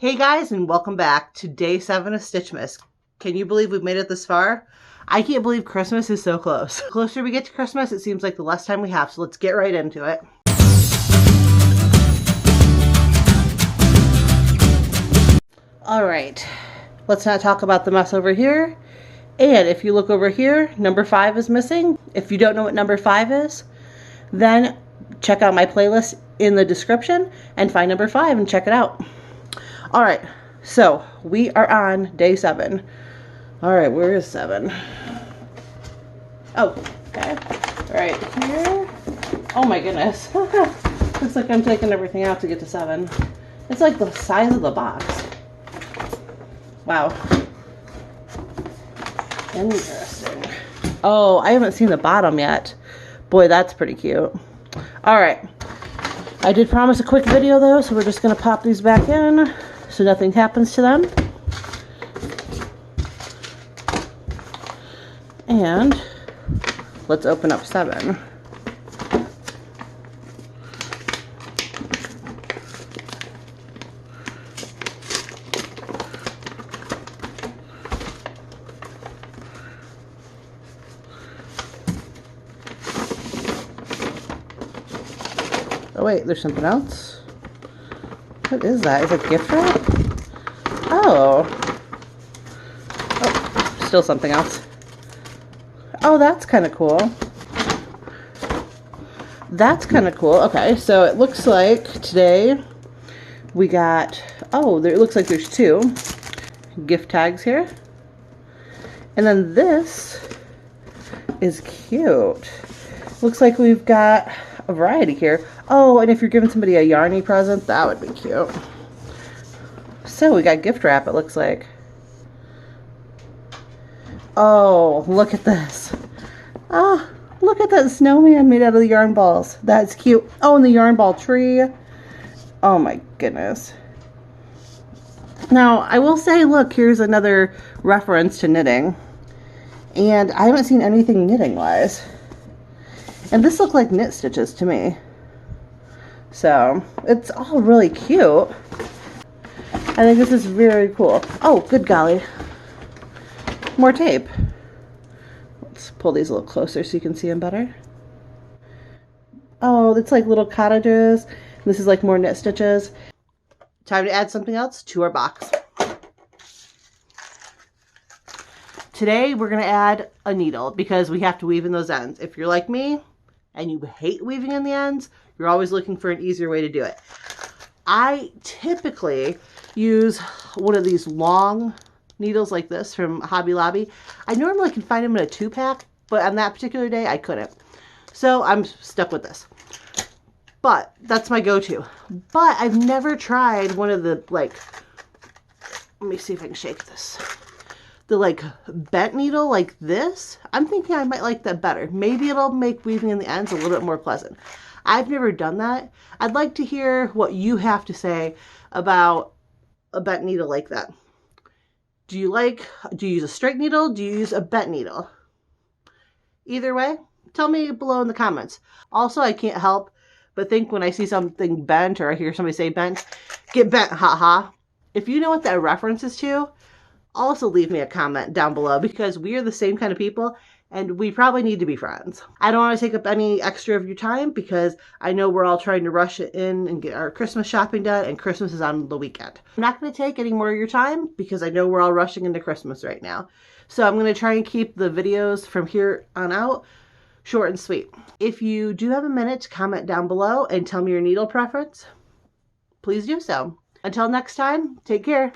Hey guys, and welcome back to day 7 of Stitchmas. Can you believe we've made it this far? I can't believe Christmas is so close. The closer we get to Christmas, it seems like the less time we have, so let's get right into it. Alright, let's not talk about the mess over here. And if you look over here, number 5 is missing. If you don't know what number 5 is, then check out my playlist in the description and find number 5 and check it out. All right, so we are on day 7. All right, where is 7? Oh, okay. Right here. Oh my goodness. Looks like I'm taking everything out to get to 7. It's like the size of the box. Wow. Interesting. Oh, I haven't seen the bottom yet. Boy, that's pretty cute. All right. I did promise a quick video though, so we're just going to pop these back in so nothing happens to them. And let's open up 7. Oh wait, there's something else. What is that? Is it gift wrap? Oh. Oh, still something else. Oh, that's kind of cool. That's kind of cool. Okay, so it looks like today we got, oh, it looks like there's 2 gift tags here. And then this is cute. Looks like we've got a variety here. Oh, and if you're giving somebody a yarny present, that would be cute. So we got gift wrap, it looks like. Oh, look at this. Ah, look at that snowman made out of the yarn balls. That's cute. Oh, and the yarn ball tree. Oh my goodness. Now, I will say, look, here's another reference to knitting. And I haven't seen anything knitting-wise. And this looked like knit stitches to me. So, it's all really cute. I think this is very cool. Oh, good golly. More tape. Let's pull these a little closer so you can see them better. Oh, it's like little cottages. This is like more knit stitches. Time to add something else to our box. Today, we're going to add a needle because we have to weave in those ends. If you're like me and you hate weaving in the ends, you're always looking for an easier way to do it. I typically use one of these long needles like this from Hobby Lobby. I normally can find them in a 2-pack, but on that particular day, I couldn't. So I'm stuck with this. But that's my go-to. But I've never tried one of the, like, let me see if I can shake this. The, like, bent needle like this. I'm thinking I might like that better. Maybe it'll make weaving in the ends a little bit more pleasant. I've never done that. I'd like to hear what you have to say about a bent needle like that. Do you use a straight needle? Do you use a bent needle? Either way, tell me below in the comments. Also, I can't help but think when I see something bent or I hear somebody say bent, get bent, haha. If you know what that reference is to, also leave me a comment down below because we are the same kind of people and we probably need to be friends. I don't want to take up any extra of your time because I know we're all trying to rush it in and get our Christmas shopping done, and Christmas is on the weekend. I'm not going to take any more of your time because I know we're all rushing into Christmas right now. So I'm going to try and keep the videos from here on out short and sweet. If you do have a minute to comment down below and tell me your needle preference, please do so. Until next time, take care.